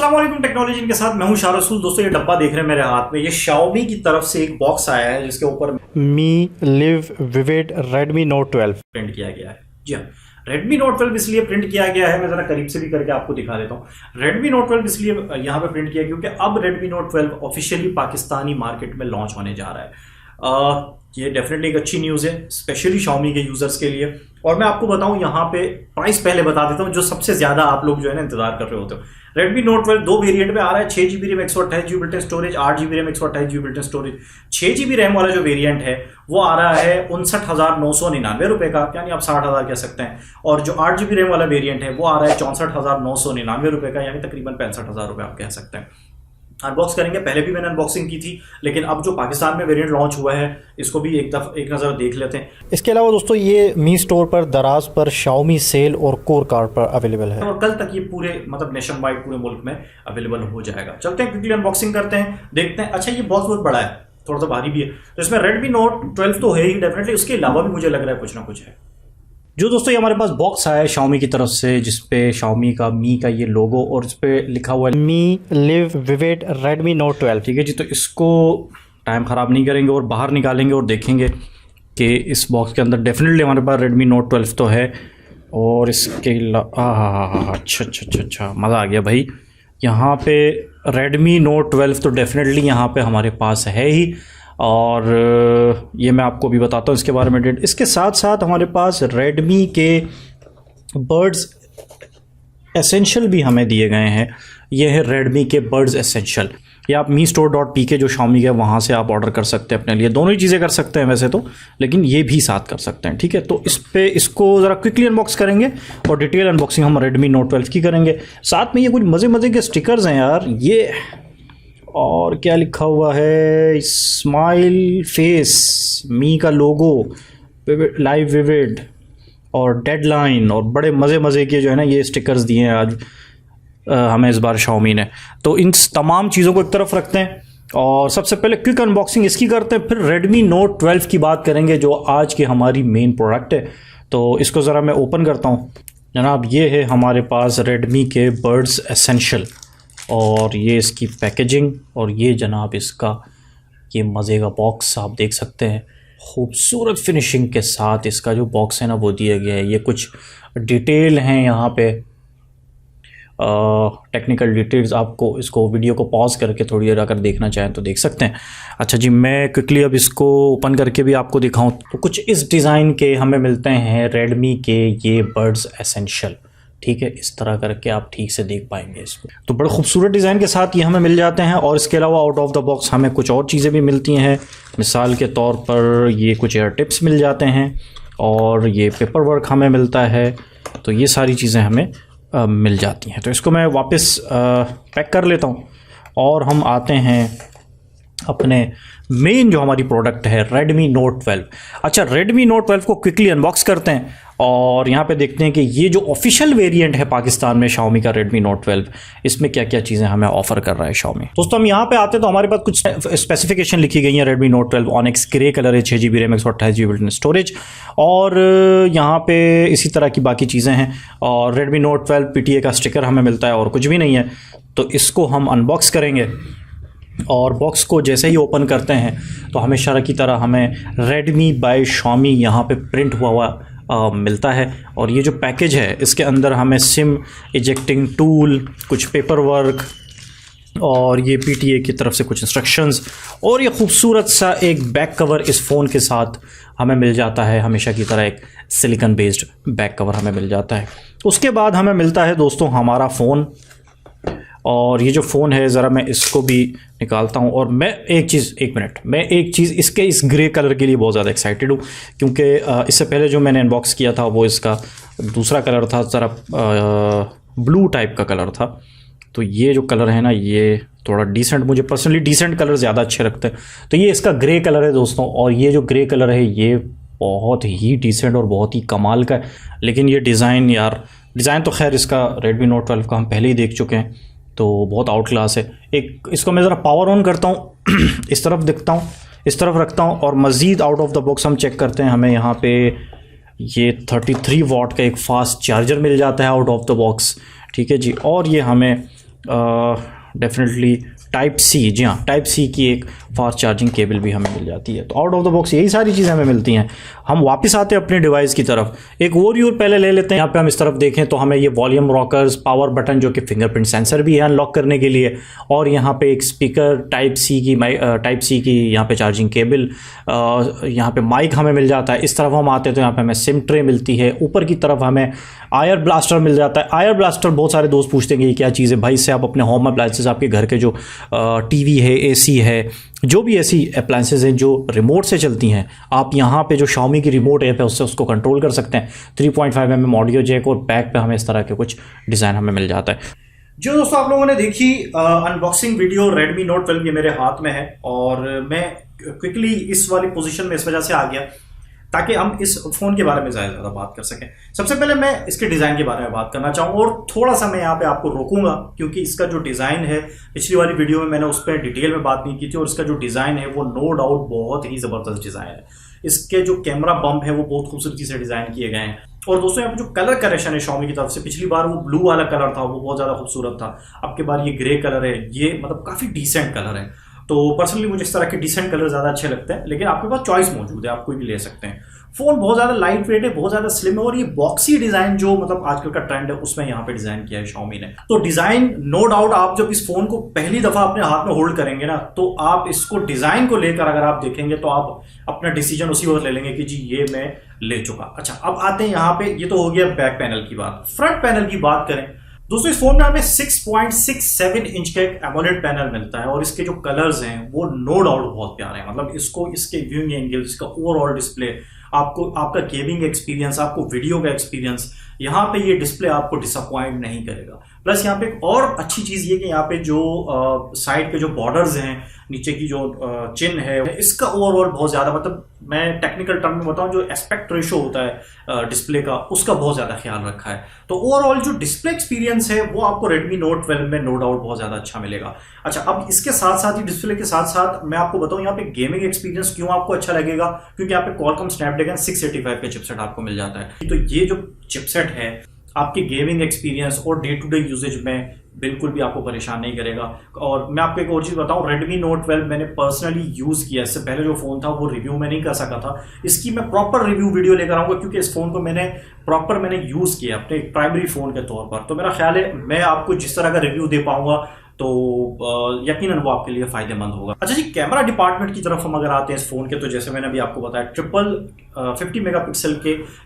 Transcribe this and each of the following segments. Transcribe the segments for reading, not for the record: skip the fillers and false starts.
अस्सलाम वालेकुम टेक्नोलॉजी के साथ मैं हूं शाह रसूल। दोस्तों ये डब्बा देख रहे हैं मेरे हाथ में, ये Xiaomi की तरफ से एक बॉक्स आया है जिसके ऊपर Mi live vivid Redmi Note 12 print किया गया है। जी हाँ, Redmi Note 12 इसलिए प्रिंट किया गया है, मैं जरा करीब से भी करके आपको दिखा देता हूँ। Redmi Note 12 इसलिए यहाँ पे प्रिंट किया क्योंकि अब Redmi Note 12 officially Pakistani market में लॉन्च होने जा रहा है। ये डेफिनेटली एक अच्छी न्यूज़ है, स्पेशली Xiaomi के यूजर्स के लिए। और मैं आपको बताऊं, यहाँ पे प्राइस पहले बता देता हूँ जो सबसे ज्यादा आप लोग जो है ना इंतजार कर रहे होते हो। Redmi Note 12 दो वेरिएंट में आ रहा है, 6GB RAM 128GB built in storage, 8GB RAM 128GB built in storage. 6GB RAM वाला जो वेरिएंट है वो आ रहा है 59,999 रुपए का, यानी आप 60,000 कह सकते हैं। और जो 8GB रैम वाला वेरिएंट है वो आ रहा है 64,999 रुपए का, यानी तकरीबन 65,000 रुपए आप कह सकते हैं। अनबॉक्स करेंगे, पहले भी मैंने अनबॉक्सिंग की थी, लेकिन अब जो पाकिस्तान में वेरिएंट लॉन्च हुआ है इसको भी एक नज़र देख लेते हैं। इसके अलावा दोस्तों ये मी स्टोर पर दराज पर Xiaomi सेल और कोर कार्ड पर अवेलेबल है और कल तक ये पूरे मतलब नेशन वाइड पूरे मुल्क में अवेलेबल हो जाएगा। चलते हैं क्विकली अनबॉक्सिंग करते हैं, देखते हैं। अच्छा, ये बहुत बड़ा है, थोड़ा सा भारी भी है, तो इसमें Redmi Note 12 तो है ही डेफिनेटली, उसके अलावा भी मुझे लग रहा है कुछ ना कुछ है। जो दोस्तों ये हमारे पास बॉक्स आया है Xiaomi की तरफ से, जिसपे Xiaomi का मी का ये लोगो और इस पे लिखा हुआ है मी लिव विविड Redmi Note 12। ठीक है जी, तो इसको टाइम ख़राब नहीं करेंगे और बाहर निकालेंगे और देखेंगे कि इस बॉक्स के अंदर डेफिनेटली हमारे पास Redmi Note 12 तो है। और इसके अच्छा मज़ा आ गया भाई। यहाँ पे Redmi Note 12 तो डेफिनेटली यहाँ पे हमारे पास है ही, और ये मैं आपको भी बताता हूँ इसके बारे में डेट। इसके साथ साथ हमारे पास Redmi के बर्ड्स एसेंशियल भी हमें दिए गए हैं। ये है Redmi के बर्ड्स एसेंशियल, ये आप MiStore.pk जो Xiaomi का वहाँ से आप ऑर्डर कर सकते हैं अपने लिए। दोनों ही चीज़ें कर सकते हैं वैसे तो, लेकिन ये भी साथ कर सकते हैं। ठीक है, तो इसको ज़रा क्विकली अनबॉक्स करेंगे और डिटेल अनबॉक्सिंग हम Redmi Note 12 की करेंगे। साथ में ये कुछ मज़े के स्टिकर्स हैं यार, ये और क्या लिखा हुआ है, स्माइल फेस, मी का लोगो, लाइव विविड और डेडलाइन, और बड़े मज़े के जो है ना ये स्टिकर्स दिए हैं आज हमें इस बार Xiaomi ने। तो इन तमाम चीज़ों को एक तरफ रखते हैं और सबसे पहले क्विक अनबॉक्सिंग इसकी करते हैं, फिर Redmi Note 12 की बात करेंगे जो आज की हमारी मेन प्रोडक्ट है। तो इसको ज़रा मैं ओपन करता हूँ जनाब। ये है हमारे पास Redmi के बर्ड्स एसेंशियल, और ये इसकी पैकेजिंग, और ये जनाब इसका ये मज़े का बॉक्स आप देख सकते हैं। खूबसूरत फिनिशिंग के साथ इसका जो बॉक्स है ना वो दिया गया है। ये कुछ डिटेल हैं यहाँ पे, टेक्निकल डिटेल्स। आपको इसको वीडियो को पॉज करके थोड़ी देर अगर देखना चाहें तो देख सकते हैं। अच्छा जी, मैं क्विकली अब इसको ओपन करके भी आपको दिखाऊं तो कुछ इस डिज़ाइन के हमें मिलते हैं Redmi के ये बर्ड्स एसेंशियल। ठीक है, इस तरह करके आप ठीक से देख पाएंगे इसको। तो बड़े खूबसूरत डिज़ाइन के साथ ये हमें मिल जाते हैं। और इसके अलावा आउट ऑफ द बॉक्स हमें कुछ और चीज़ें भी मिलती हैं। मिसाल के तौर पर ये कुछ एयर टिप्स मिल जाते हैं और ये पेपर वर्क हमें मिलता है। तो ये सारी चीज़ें हमें मिल जाती हैं। तो इसको मैं वापस पैक कर लेता हूँ और हम आते हैं अपने मेन जो हमारी प्रोडक्ट है Redmi Note 12। अच्छा, Redmi Note 12 को क्विकली अनबॉक्स करते हैं और यहाँ पे देखते हैं कि ये जो ऑफिशियल वेरिएंट है पाकिस्तान में Xiaomi का Redmi Note 12, इसमें क्या क्या चीज़ें हमें ऑफर कर रहा है Xiaomi। दोस्तों हम यहाँ पे आते हैं तो हमारे पास कुछ स्पेसिफिकेशन लिखी गई है। Redmi Note 12 onyx grey colour है, 6GB RAM 128GB built in storage, और यहाँ पे इसी तरह की बाकी चीज़ें हैं। और Redmi Note 12 PTA का स्टिकर हमें मिलता है और कुछ भी नहीं है। तो इसको हम अनबॉक्स करेंगे और बॉक्स को जैसे ही ओपन करते हैं तो हमेशा की तरह हमें Redmi बाय Xiaomi यहाँ पे प्रिंट हुआ मिलता है। और ये जो पैकेज है इसके अंदर हमें सिम इजेक्टिंग टूल, कुछ पेपर वर्क, और ये PTA की तरफ से कुछ इंस्ट्रक्शंस, और ये खूबसूरत सा एक बैक कवर इस फ़ोन के साथ हमें मिल जाता है। हमेशा की तरह एक सिलिकॉन बेस्ड बैक कवर हमें मिल जाता है। उसके बाद हमें मिलता है दोस्तों हमारा फ़ोन, और ये जो फ़ोन है ज़रा मैं इसको भी निकालता हूँ। और मैं एक चीज़ इसके इस ग्रे कलर के लिए बहुत ज़्यादा एक्साइटेड हूँ, क्योंकि इससे पहले जो मैंने अनबॉक्स किया था वो इसका दूसरा कलर था, ज़रा ब्लू टाइप का कलर था। तो ये जो कलर है ना ये थोड़ा डिसेंट, मुझे पर्सनली डिसेंट कलर ज़्यादा अच्छे लगते हैं। तो ये इसका ग्रे कलर है दोस्तों, और ये जो ग्रे कलर है ये बहुत ही डिसेंट और बहुत ही कमाल का है। लेकिन ये डिज़ाइन तो खैर इसका Redmi Note 12 का हम पहले ही देख चुके हैं, तो बहुत आउट क्लास है। एक इसको मैं ज़रा पावर ऑन करता हूँ इस तरफ देखता हूँ, इस तरफ रखता हूँ, और मज़ीद आउट ऑफ द बॉक्स हम चेक करते हैं। हमें यहाँ पे ये 33 वाट का एक फास्ट चार्जर मिल जाता है आउट ऑफ द बॉक्स। ठीक है जी, और ये हमें डेफिनेटली टाइप सी, जी हाँ, टाइप सी की एक फास्ट चार्जिंग केबल भी हमें मिल जाती है। तो आउट ऑफ द बॉक्स यही सारी चीज़ें हमें मिलती हैं। हम वापस आते हैं अपने डिवाइस की तरफ, एक ओवरव्यू पहले ले लेते हैं। यहाँ पे हम इस तरफ देखें तो हमें ये वॉल्यूम रॉकर्स, पावर बटन जो कि फिंगरप्रिंट सेंसर भी है अनलॉक करने के लिए, और यहाँ पे एक स्पीकर टाइप सी की यहाँ पे चार्जिंग केबल, यहाँ पे माइक हमें मिल जाता है। इस तरफ हम आते हैं तो यहाँ पे हमें सिम ट्रे मिलती है। ऊपर की तरफ हमें आयर ब्लास्टर मिल जाता है। आयर ब्लास्टर बहुत सारे दोस्त पूछते हैं कि ये क्या चीज़ है भाई। इससे आप अपने होम अप्लायंसेस, आपके घर के जो टीवी है, एसी है, जो भी ऐसी अप्लायंसेस हैं जो रिमोट से चलती हैं, आप यहाँ पे जो Xiaomi की रिमोट ऐप है उससे उसको कंट्रोल कर सकते हैं। 3.5mm ऑडियो जैक, और बैक पे हमें इस तरह के कुछ डिज़ाइन हमें मिल जाता है। जो दोस्तों आप लोगों ने देखी अनबॉक्सिंग वीडियो, Redmi Note 12 ये मेरे हाथ में है, और मैं क्विकली इस वाली पोजीशन में इस वजह से आ गया ताकि हम इस फोन के बारे में ज़्यादा बात कर सकें। सबसे पहले मैं इसके डिज़ाइन के बारे में बात करना चाहूँगा, और थोड़ा सा मैं यहाँ पे आपको रोकूंगा क्योंकि इसका जो डिज़ाइन है, पिछली वाली वीडियो में मैंने उस पर डिटेल में बात नहीं की थी, और इसका जो डिज़ाइन है वो नो डाउट बहुत ही ज़बरदस्त डिज़ाइन है। इसके जो कैमरा बम्प है वो बहुत खूबसूरती से डिज़ाइन किए गए हैं। और दोस्तों यहाँ पे जो कलर करेक्शन है Xiaomi की तरफ से, पिछली बार वो ब्लू वाला कलर था वो बहुत ज़्यादा खूबसूरत था, अब के बार ये ग्रे कलर है, ये मतलब काफ़ी डिसेंट कलर है। तो पर्सनली मुझे इस तरह के डिसेंट कलर ज़्यादा अच्छे लगते हैं, लेकिन आपके पास चॉइस मौजूद है, आप कोई भी ले सकते हैं। फ़ोन बहुत ज़्यादा लाइट वेट है, बहुत ज़्यादा स्लिम है, और ये बॉक्सी डिज़ाइन जो मतलब आजकल का ट्रेंड है उसमें यहाँ पे डिज़ाइन किया है Xiaomi ने। तो डिज़ाइन नो डाउट, आप जब इस फ़ोन को पहली दफ़ा अपने हाथ में होल्ड करेंगे ना, तो आप इसको डिज़ाइन को लेकर अगर आप देखेंगे तो आप अपना डिसीजन उसी वक्त ले लेंगे कि जी ये मैं ले चुका। अच्छा, अब आते हैं यहाँ पे, ये तो हो गया बैक पैनल की बात। फ्रंट पैनल की बात करें दोस्तों, इस फोन में हमें 6.67 इंच का एक एमोलेड पैनल मिलता है, और इसके जो कलर्स हैं वो नो डाउट बहुत प्यारे हैं। मतलब इसको, इसके व्यूइंग एंगल, इसका ओवरऑल डिस्प्ले, आपको आपका गेमिंग एक्सपीरियंस, आपको वीडियो का एक्सपीरियंस, यहाँ पे ये डिस्प्ले आपको डिसअपॉइंट नहीं करेगा। प्लस यहाँ पे एक और अच्छी चीज़ ये कि यहाँ पे जो साइड के जो बॉर्डर्स हैं, नीचे की जो चिन्ह है, इसका ओवरऑल बहुत ज़्यादा, मतलब मैं टेक्निकल टर्म में बताऊँ, जो एस्पेक्ट रेशो होता है डिस्प्ले का, उसका बहुत ज़्यादा ख्याल रखा है। तो ओवरऑल जो डिस्प्ले एक्सपीरियंस है वो आपको Redmi Note 12 में नो डाउट बहुत ज़्यादा अच्छा मिलेगा। अच्छा, अब इसके साथ साथ ही, डिस्प्ले के साथ साथ मैं आपको बताऊँ यहाँ पे गेमिंग एक्सपीरियंस क्यों आपको अच्छा लगेगा, क्योंकि यहाँ पे Qualcomm Snapdragon 685 का चिपसेट आपको मिल जाता है। तो ये जो चिपसेट है आपके गेमिंग एक्सपीरियंस और डे टू डे यूजेज में बिल्कुल भी आपको परेशान नहीं करेगा। और मैं आपको एक और चीज़ बताऊं, Redmi Note 12 मैंने पर्सनली यूज़ किया। इससे पहले जो फ़ोन था वो रिव्यू में नहीं कर सका था, इसकी मैं प्रॉपर रिव्यू वीडियो लेकर आऊँगा, क्योंकि इस फ़ोन को मैंने यूज़ किया अपने एक प्राइमरी फ़ोन के तौर पर। तो मेरा ख्याल है मैं आपको जिस तरह का रिव्यू दे पाऊँगा तो यकीनन वो आपके लिए फ़ायदेमंद होगा। अच्छा जी, कैमरा डिपार्टमेंट की तरफ हम अगर आते हैं इस फ़ोन के, तो जैसे मैंने अभी आपको बताया, 50 मेगापिक्सल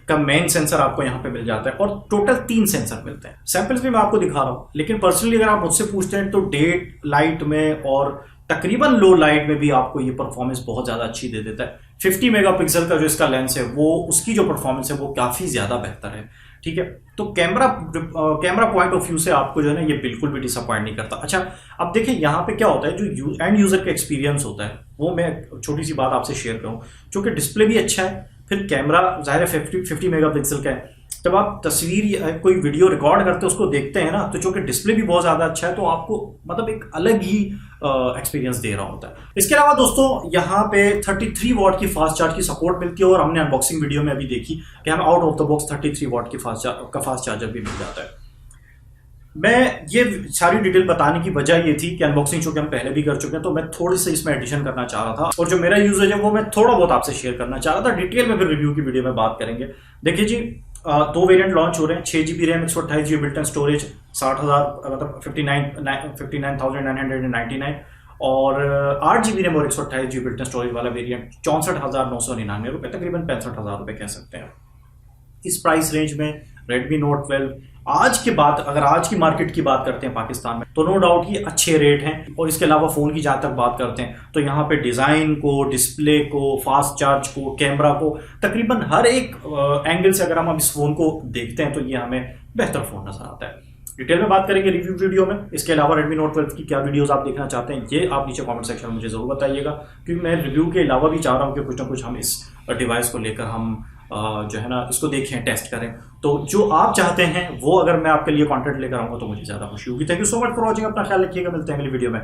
का मेन सेंसर आपको यहाँ पे मिल जाता है, और टोटल 3 सेंसर मिलते हैं। सैंपल्स भी मैं आपको दिखा रहा हूँ, लेकिन पर्सनली अगर आप मुझसे पूछते हैं तो डे लाइट में और तकरीबन लो लाइट में भी आपको ये परफॉर्मेंस बहुत ज़्यादा अच्छी दे देता है। 50 मेगापिक्सल का जो इसका लेंस है वो, उसकी जो परफॉर्मेंस है वो काफ़ी ज़्यादा बेहतर है। ठीक है, तो कैमरा पॉइंट ऑफ व्यू से आपको जो है ना ये बिल्कुल भी डिसअपॉइंट नहीं करता। अच्छा, अब देखिए यहाँ पे क्या होता है, जो एंड यूजर का एक्सपीरियंस होता है वो मैं छोटी सी बात आपसे शेयर करूँ। चूँकि डिस्प्ले भी अच्छा है, फिर कैमरा ज़ाहिर है 50 मेगापिक्सल का है, जब आप तस्वीर या कोई वीडियो रिकॉर्ड करते हैं उसको देखते हैं ना, तो चूंकि डिस्प्ले भी बहुत ज़्यादा अच्छा है तो आपको मतलब एक अलग ही एक्सपीरियंस दे रहा होता है। इसके अलावा दोस्तों यहाँ पे 33 वॉट की फास्ट चार्ज की सपोर्ट मिलती है, और हमने अनबॉक्सिंग वीडियो में अभी देखी कि हमें out of the box 33 what की फास्ट चार्जर भी मिल जाता है। मैं ये सारी डिटेल बताने की वजह ये थी कि अनबॉक्सिंग चूंकि हम पहले भी कर चुके हैं, तो मैं थोड़ी सी इसमें एडिशन करना चाह रहा था, और जो मेरा यूजेज है वो मैं थोड़ा बहुत आपसे शेयर करना चाह रहा था। डिटेल में फिर रिव्यू की वीडियो में बात करेंगे। देखिए जी, 2 वेरिएंट लॉन्च हो रहे हैं, 6GB RAM, 128GB built in storage, 60,000 मतलब 59,999, और 8GB रैम और 128GB बिल्ट इन स्टोरेज वाला वेरिएंट 64,999 रुपये, तकरीबन 65,000 रुपये कह सकते हैं। इस प्राइस रेंज में Redmi Note 12 आज के बाद, अगर आज की मार्केट की बात करते हैं पाकिस्तान में, तो नो डाउट ये अच्छे रेट हैं। और इसके अलावा फ़ोन की जहाँ तक बात करते हैं तो यहाँ पे डिज़ाइन को, डिस्प्ले को, फास्ट चार्ज को, कैमरा को, तकरीबन हर एक एंगल से अगर हम इस फ़ोन को देखते हैं तो ये हमें बेहतर फ़ोन नज़र आता है। डिटेल में बात करेंगे रिव्यू वीडियो में। इसके अलावा Redmi Note 12 की क्या वीडियोस आप देखना चाहते हैं ये आप नीचे कमेंट सेक्शन में मुझे ज़रूर बताइएगा, क्योंकि मैं रिव्यू के अलावा भी चाह रहा हूँ कि कुछ ना कुछ हम इस डिवाइस को लेकर हम जो है ना इसको देखें, टेस्ट करें। तो जो आप चाहते हैं वो अगर मैं आपके लिए कंटेंट लेकर आऊँगा तो मुझे ज़्यादा खुशी होगी। Thank you so much for watching. अपना ख्याल रखिएगा, मिलते हैं अगली वीडियो में।